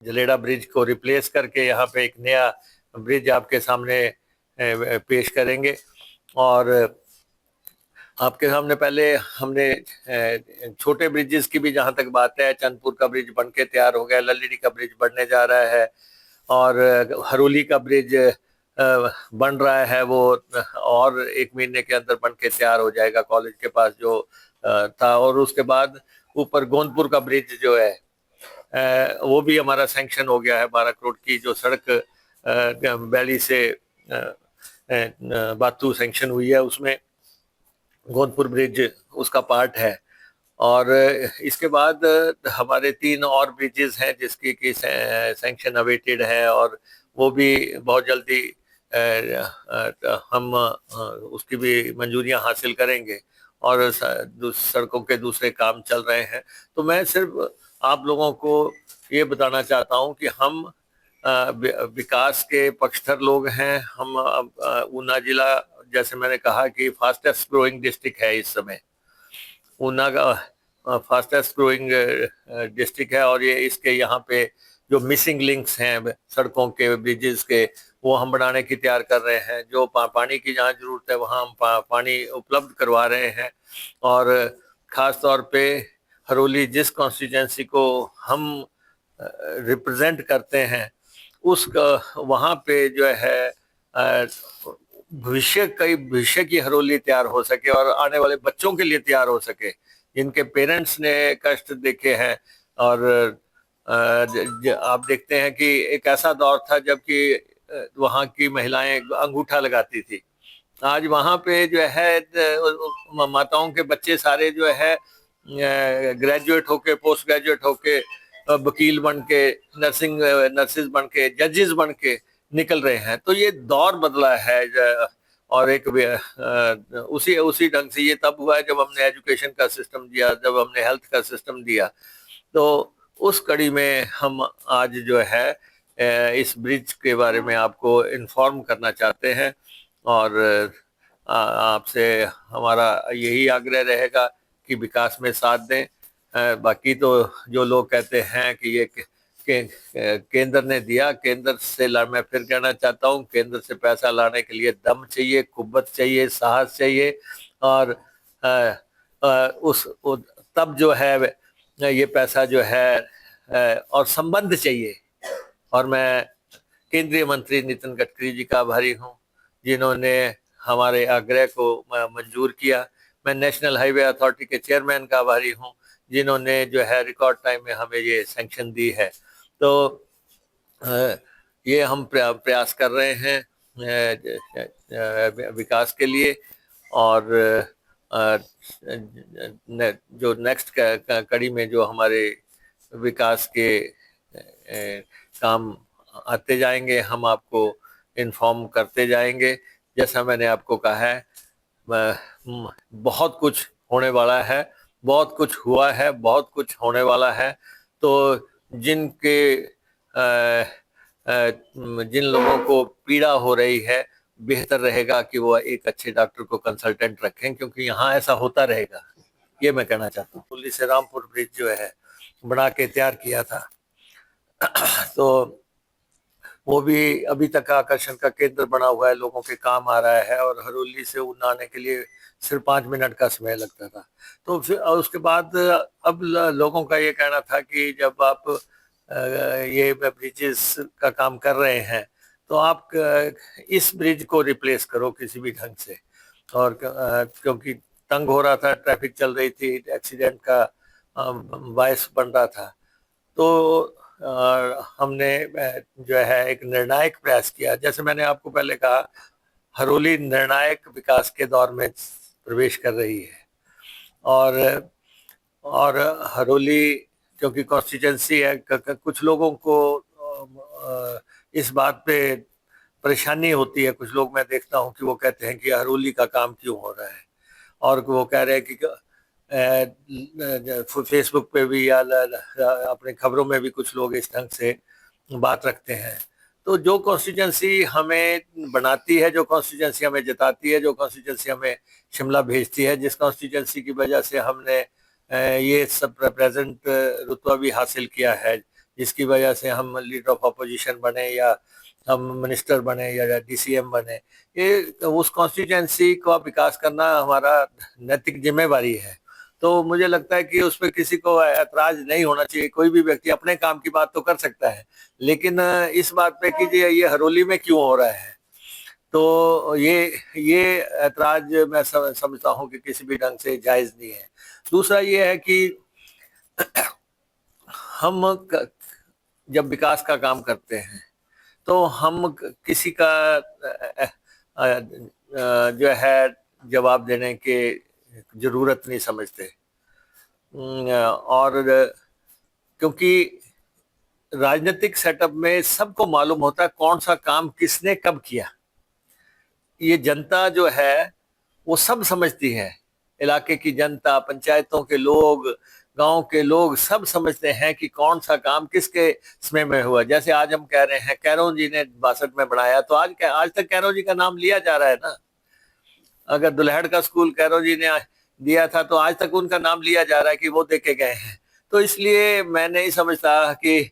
जलेड़ा bridge को replace करके यहाँ पे एक नया ब्रिज आपके सामने पेश करेंगे। और आपके सामने पहले हमने छोटे ब्रिजेस की भी जहां तक बात है, चंदपुर का ब्रिज बन के तैयार हो गया, लल्लड़ी का ब्रिज बनने जा रहा है और हरोली का ब्रिज बन रहा है, वो और 1 महीने के अंदर बन के तैयार हो जाएगा कॉलेज के पास जो था। और उसके बाद ऊपर गोंदपुर का ब्रिज जो है वो भी हमारा सैंक्शन हो गया है। 12 करोड़ की जो सड़क बैली से बातू सैंक्शन हुई है, उसमें गोंदपुर ब्रिज उसका पार्ट है। और इसके बाद हमारे 3 और ब्रिजेस हैं जिसकी की सैंक्शन अवेटेड है और वो भी बहुत जल्दी हम उसकी भी मंजूरियां हासिल करेंगे और सड़कों के दूसरे काम चल रहे हैं। तो मैं सिर्फ आप लोगों को ये बताना चाहता हूं कि हम विकास के पक्षधर लोग हैं। हम ऊना जिला, जैसे मैंने कहा कि फास्टेस्ट ग्रोइंग डिस्ट्रिक्ट है इस समय, ऊना का फास्टेस्ट ग्रोइंग डिस्ट्रिक्ट है। और ये इसके यहाँ पे जो मिसिंग लिंक्स हैं सड़कों के, ब्रिजेस के, वो हम बनाने की तैयार कर रहे हैं। जो पानी की जहाँ जरूरत है वहाँ हम पानी उपलब्ध करवा रहे हैं। और खास तौर पे हरोली जिस कॉन्स्टिट्यूंसी को हम रिप्रेजेंट करते हैं, उस वहाँ पे जो है भविष्य की हरोली तैयार हो सके और आने वाले बच्चों के लिए तैयार हो सके जिनके पेरेंट्स ने कष्ट देखे हैं। और आप देखते हैं कि एक ऐसा दौर था जबकि वहाँ की महिलाएं अंगूठा लगाती थी। आज वहाँ पे जो है माताओं के बच्चे सारे जो है ग्रेजुएट होके, पोस्ट ग्रेजुएट होके, वकील बन के, नर्सेज बन के, जजेस बन के निकल रहे हैं। तो ये दौर बदला है। और एक उसी उसी ढंग से ये तब हुआ है जब हमने एजुकेशन का सिस्टम दिया, जब हमने हेल्थ का सिस्टम दिया। तो उस कड़ी में हम आज जो है इस ब्रिज के बारे में आपको इन्फॉर्म करना चाहते हैं। और आपसे हमारा यही आग्रह रहेगा कि विकास में साथ दें। बाकी तो जो लोग कहते हैं कि ये केंद्र ने दिया, केंद्र से मैं फिर कहना चाहता हूँ, केंद्र से पैसा लाने के लिए दम चाहिए, कुव्वत चाहिए, साहस चाहिए। और तब जो है ये पैसा जो है और संबंध चाहिए। और मैं केंद्रीय मंत्री नितिन गडकरी जी का आभारी हूँ जिन्होंने हमारे आग्रह को मंजूर किया। मैं नेशनल हाईवे अथॉरिटी के चेयरमैन का आभारी हूँ जिन्होंने जो है रिकॉर्ड टाइम में हमें ये सैंक्शन दी है। तो ये हम प्रयास कर रहे हैं विकास के लिए। और जो नेक्स्ट कड़ी में जो हमारे विकास के काम आते जाएंगे, हम आपको इन्फॉर्म करते जाएंगे। जैसा मैंने आपको कहा है, बहुत कुछ होने वाला है, बहुत कुछ हुआ है, बहुत कुछ होने वाला है। तो जिन लोगों को पीड़ा हो रही है, बेहतर रहेगा कि वो एक अच्छे डॉक्टर को कंसल्टेंट रखें, क्योंकि यहाँ ऐसा होता रहेगा। ये मैं कहना चाहता हूँ। दिल्ली से रामपुर ब्रिज जो है बना के तैयार किया था, तो वो भी अभी तक आकर्षण का केंद्र बना हुआ है, लोगों के काम आ रहा है। और हरोली से ऊना आने के लिए सिर्फ 5 मिनट का समय लगता था। तो फिर उसके बाद अब लोगों का ये कहना था कि जब आप ये ब्रिजेस का काम कर रहे हैं तो आप इस ब्रिज को रिप्लेस करो किसी भी ढंग से। और क्योंकि तंग हो रहा था, ट्रैफिक चल रही थी, एक्सीडेंट का बायस बन रहा था। तो हमने जो है एक निर्णायक प्रयास किया। जैसे मैंने आपको पहले कहा, हरोली निर्णायक विकास के दौर में प्रवेश कर रही है। और हरोली क्योंकि कॉन्स्टिट्यूंसी है, कुछ लोगों को इस बात पे परेशानी होती है। कुछ लोग मैं देखता हूँ कि वो कहते हैं कि हरोली का काम क्यों हो रहा है, और वो कह रहे हैं कि फेसबुक पे भी या अपने खबरों में भी कुछ लोग इस ढंग से बात रखते हैं। तो जो कॉन्स्टिट्यूंसी हमें बनाती है, जो कॉन्स्टिट्यूंसी हमें जिताती है, जो कॉन्स्टिट्यूंसी हमें शिमला भेजती है, जिस कॉन्स्टिट्यूंसी की वजह से हमने ये सब प्रेजेंट रुतबा भी हासिल किया है, जिसकी वजह से हम लीडर ऑफ अपोजिशन बने या हम मिनिस्टर बने या डीसीएम बने। ये उस कॉन्स्टिट्यूंसी का विकास करना हमारा नैतिक जिम्मेवारी है। तो मुझे लगता है कि उसमें किसी को ऐतराज नहीं होना चाहिए। कोई भी व्यक्ति अपने काम की बात तो कर सकता है, लेकिन इस बात पे कि ये हरोली में क्यों हो रहा है, तो ये ऐतराज मैं समझता हूँ कि किसी भी ढंग से जायज नहीं है। दूसरा ये है कि हम जब विकास का काम करते हैं तो हम किसी का जो है जवाब देने की जरूरत नहीं समझते। और क्योंकि राजनीतिक सेटअप में सबको मालूम होता है कौन सा काम किसने कब किया। ये जनता जो है वो सब समझती है। इलाके की जनता, पंचायतों के लोग, गांव के लोग सब समझते हैं कि कौन सा काम किसके समय में हुआ। जैसे आज हम कह रहे हैं कैरों जी ने 62 में बनाया, तो आज तक कैरों जी का नाम लिया जा रहा है ना। अगर दुल्हड़ का स्कूल कैरों जी ने दिया था तो आज तक उनका नाम लिया जा रहा है कि वो देके गए हैं। तो इसलिए मैं नहीं समझता कि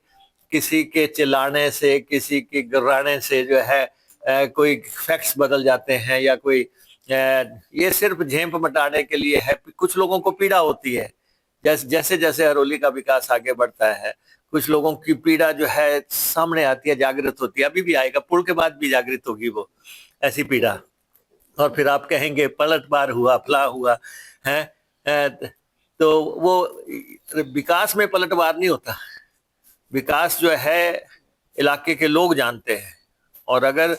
किसी के चिल्लाने से, किसी के गिराने से जो है कोई फैक्ट्स बदल जाते हैं या कोई ये सिर्फ झेंप मटाने के लिए है। कुछ लोगों को पीड़ा होती है, जैसे जैसे हरोली का विकास आगे बढ़ता है कुछ लोगों की पीड़ा जो है सामने आती है, जागृत होती है। अभी भी आएगा, पुल के बाद भी जागृत होगी वो ऐसी पीड़ा। और फिर आप कहेंगे पलटवार हुआ, फला हुआ है। तो वो विकास में पलटवार नहीं होता। विकास जो है इलाके के लोग जानते हैं। और अगर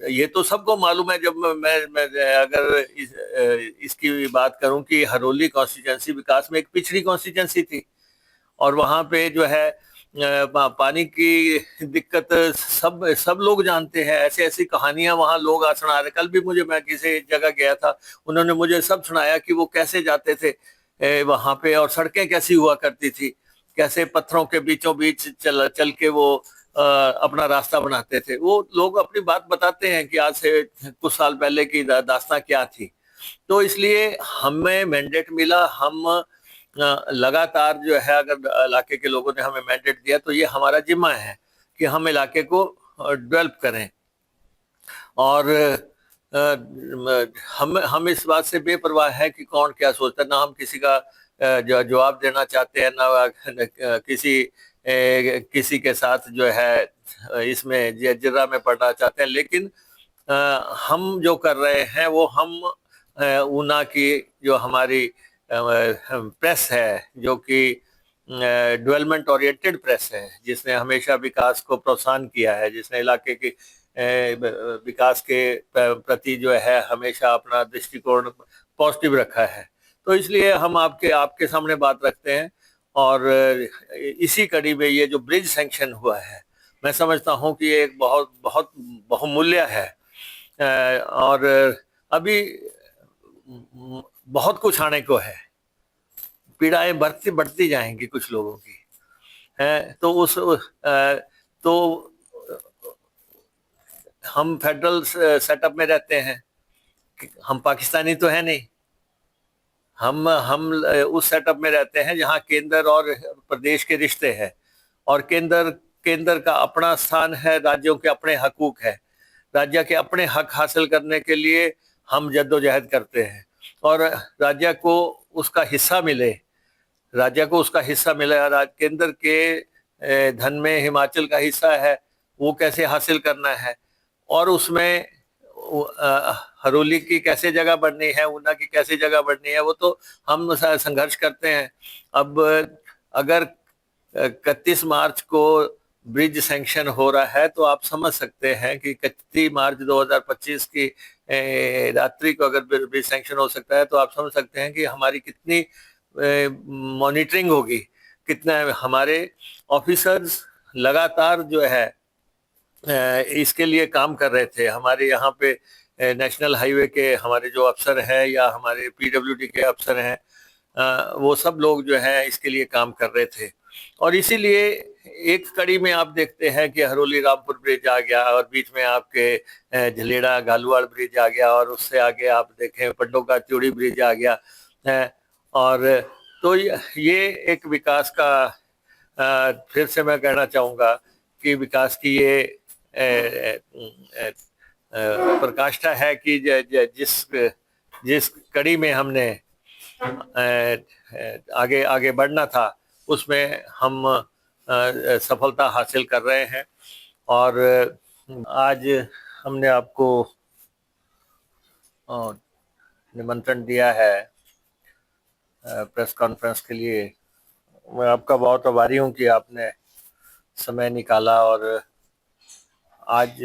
ये तो सबको मालूम है। जब मैं अगर इसकी बात करूं कि हरोली कॉन्स्टिट्यूंसी विकास में एक पिछड़ी कॉन्स्टिट्यूंसी थी और वहां पे जो है पानी की दिक्कत सब सब लोग जानते हैं। ऐसे ऐसी कहानियां वहां लोग आज सुना रहे। कल भी मैं किसी जगह गया था, उन्होंने मुझे सब सुनाया कि वो कैसे जाते थे वहां पे और सड़कें कैसी हुआ करती थी, कैसे पत्थरों के बीचों बीच चल चल के वो अपना रास्ता बनाते थे। वो लोग अपनी बात बताते हैं कि आज से कुछ साल पहले की दास्तां क्या थी। तो इसलिए हमें मैंडेट मिला। हम लगातार जो है, अगर इलाके के लोगों ने हमें मैंडेट दिया तो ये हमारा जिम्मा है कि हम इलाके को डेवलप करें। और हम इस बात से बेपरवाह है कि कौन क्या सोचता है। ना हम किसी का जवाब देना चाहते हैं, ना किसी के साथ जो है इसमें जिर्रा में पड़ना चाहते हैं। लेकिन हम जो कर रहे हैं वो हम ऊना की जो हमारी प्रेस है, जो कि डेवलपमेंट ओरिएंटेड प्रेस है, जिसने हमेशा विकास को प्रोत्साहन किया है, जिसने इलाके के विकास के प्रति जो है हमेशा अपना दृष्टिकोण पॉजिटिव रखा है। तो इसलिए हम आपके सामने बात रखते हैं। और इसी कड़ी में ये जो ब्रिज सैंक्शन हुआ है, मैं समझता हूँ कि ये एक बहुत बहुत बहुमूल्य है। और अभी बहुत कुछ आने को है। पीड़ाएं बढ़ती बढ़ती जाएंगी कुछ लोगों की है। तो तो हम फेडरल सेटअप में रहते हैं, हम पाकिस्तानी तो है नहीं। हम उस सेटअप में रहते हैं जहां केंद्र और प्रदेश के रिश्ते हैं। और केंद्र का अपना स्थान है, राज्यों के अपने हकूक है। राज्य के अपने हक हासिल करने के लिए हम जद्दोजहद करते हैं। और राज्य को उसका हिस्सा मिले, राज्य को उसका हिस्सा मिला। केंद्र के धन में हिमाचल का हिस्सा है, वो कैसे हासिल करना है, और उसमें हरोली की कैसे जगह बढ़नी है, ऊना की कैसे जगह बढ़नी है, वो तो हम संघर्ष करते हैं। अब अगर 31 मार्च को ब्रिज सैंक्शन हो रहा है तो आप समझ सकते हैं कि 31 मार्च 2025 की रात्रि को अगर ब्रिज सैंक्शन हो सकता है तो आप समझ सकते हैं कि हमारी कितनी मॉनिटरिंग होगी, कितना हमारे ऑफिसर्स लगातार जो है इसके लिए काम कर रहे थे। हमारे यहाँ पे नेशनल हाईवे के हमारे जो अफसर हैं या हमारे पीडब्ल्यूडी के अफसर हैं, वो सब लोग जो है इसके लिए काम कर रहे थे। और इसीलिए एक कड़ी में आप देखते हैं कि हरोली रामपुर ब्रिज आ गया, और बीच में आपके झलेड़ा गालुवाड़ ब्रिज आ गया, और उससे आगे आप देखें पंडोका त्योड़ी ब्रिज आ गया है। और तो ये एक विकास का फिर से मैं कहना चाहूँगा कि विकास की ये प्रकाष्ठा है कि जिस जिस कड़ी में हमने आगे आगे बढ़ना था, उसमें हम सफलता हासिल कर रहे हैं। और आज हमने आपको निमंत्रण दिया है प्रेस कॉन्फ्रेंस के लिए। मैं आपका बहुत आभारी हूँ कि आपने समय निकाला। और आज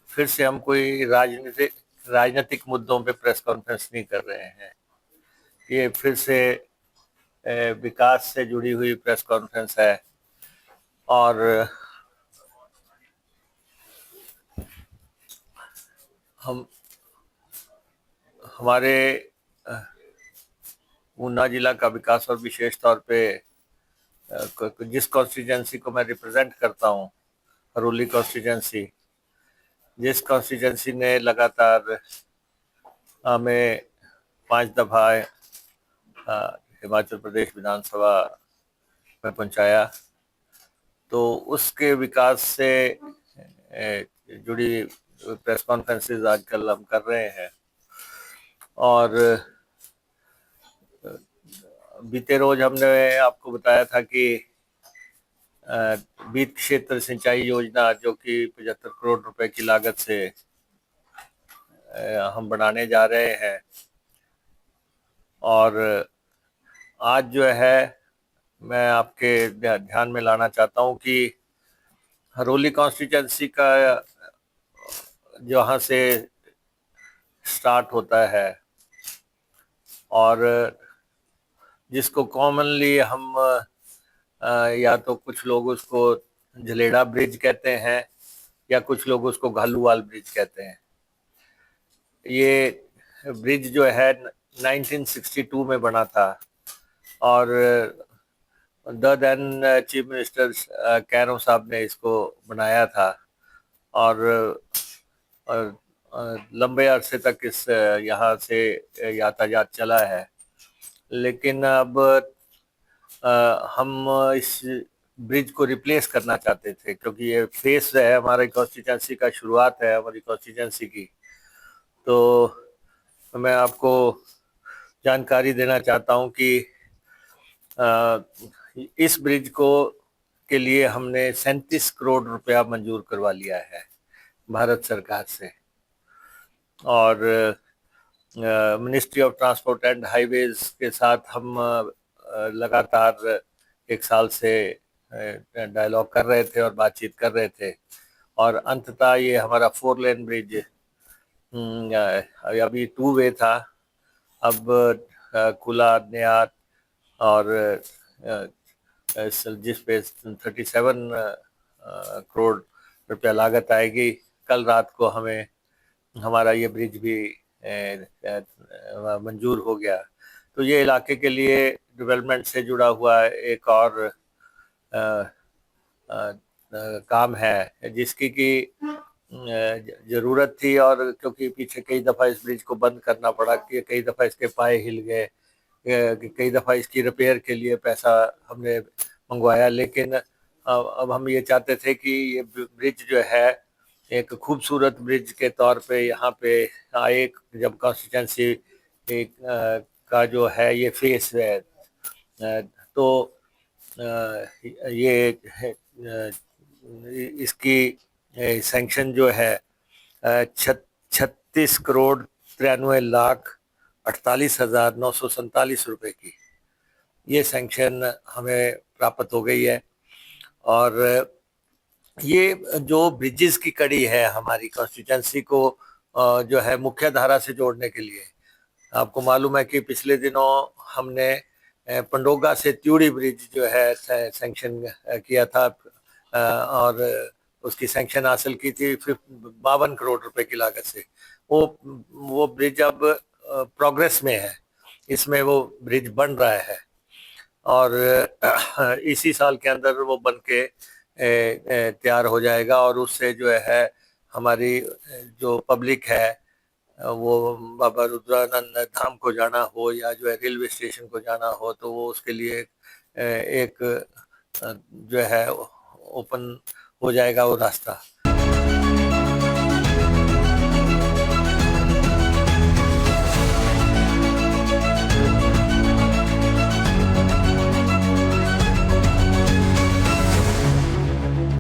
फिर से हम कोई राजनीतिक मुद्दों पे प्रेस कॉन्फ्रेंस नहीं कर रहे हैं। ये फिर से विकास से जुड़ी हुई प्रेस कॉन्फ्रेंस है। और हम हमारे ऊना जिला का विकास, और विशेष तौर पे जिस कॉन्स्टिट्यूंसी को मैं रिप्रेजेंट करता हूँ, हरोली कॉन्स्टिट्यूंसी, जिस कॉन्स्टिट्यूंसी ने लगातार हमें 5 दफा हिमाचल प्रदेश विधानसभा में पहुंचाया, तो उसके विकास से जुड़ी प्रेस कॉन्फ्रेंसेस आजकल हम कर रहे हैं। और बीते रोज हमने आपको बताया था कि बीत क्षेत्र सिंचाई योजना, जो कि 75 करोड़ रुपए की लागत से हम बनाने जा रहे हैं। और आज जो है मैं आपके ध्यान में लाना चाहता हूं कि हरोली कॉन्स्टिट्यूंसी का जहाँ से स्टार्ट होता है, और जिसको कॉमनली हम या तो कुछ लोग उसको जलेड़ा ब्रिज कहते हैं, या कुछ लोग उसको घालूवाल ब्रिज कहते हैं। ये ब्रिज जो है 1962 में बना था, और the then chief minister Kairon साहब ने इसको बनाया था। और लंबे अरसे तक इस यहाँ से यातायात चला है। लेकिन अब हम इस ब्रिज को रिप्लेस करना चाहते थे, क्योंकि ये फेस है हमारी कॉन्स्टिट्यूंसी का, शुरुआत है हमारी कॉन्स्टिट्यूंसी की। तो मैं आपको जानकारी देना चाहता हूँ कि इस ब्रिज को के लिए हमने 37 करोड़ रुपया मंजूर करवा लिया है भारत सरकार से। और ministry of transport and highways के साथ हम लगातार 1 साल से डायलॉग कर रहे थे और बातचीत कर रहे थे। और अंततः ये हमारा 4 लेन ब्रिज अभी 2 वे था, अब कुला न्यात, और जिस पे 37 करोड़ रुपया लागत आएगी। कल रात को हमें हमारा ये ब्रिज भी मंजूर हो गया। तो ये इलाके के लिए डेवलपमेंट से जुड़ा हुआ एक और काम है, जिसकी की जरूरत थी। और क्योंकि पीछे कई दफ़ा इस ब्रिज को बंद करना पड़ा, कि कई दफ़ा इसके पाए हिल गए, कई दफ़ा इसकी रिपेयर के लिए पैसा हमने मंगवाया। लेकिन अब हम ये चाहते थे कि ये ब्रिज जो है एक खूबसूरत ब्रिज के तौर पे यहाँ पे आए, जब कॉन्स्टिट्यूंसी का जो है ये फेस है। तो ये इसकी सैंक्शन जो है 36 करोड़ 93 लाख 48,947 रुपए की, ये सैंक्शन हमें प्राप्त हो गई है। और ये जो ब्रिजेस की कड़ी है हमारी कॉन्स्टिट्यूंसी को जो है मुख्य धारा से जोड़ने के लिए, आपको मालूम है कि पिछले दिनों हमने पंडोगा से त्यूड़ी ब्रिज जो है सैंक्शन किया था, और उसकी सैंक्शन हासिल की थी 52 करोड़ रुपए की लागत से। वो ब्रिज अब प्रोग्रेस में है, इसमें वो ब्रिज बन रहा है, और इसी साल के अंदर वो बन के तैयार हो जाएगा। और उससे जो है हमारी जो पब्लिक है, वो बाबा रुद्रानंद धाम को जाना हो या जो है रेलवे स्टेशन को जाना हो, तो वो उसके लिए एक जो है ओपन हो जाएगा वो रास्ता।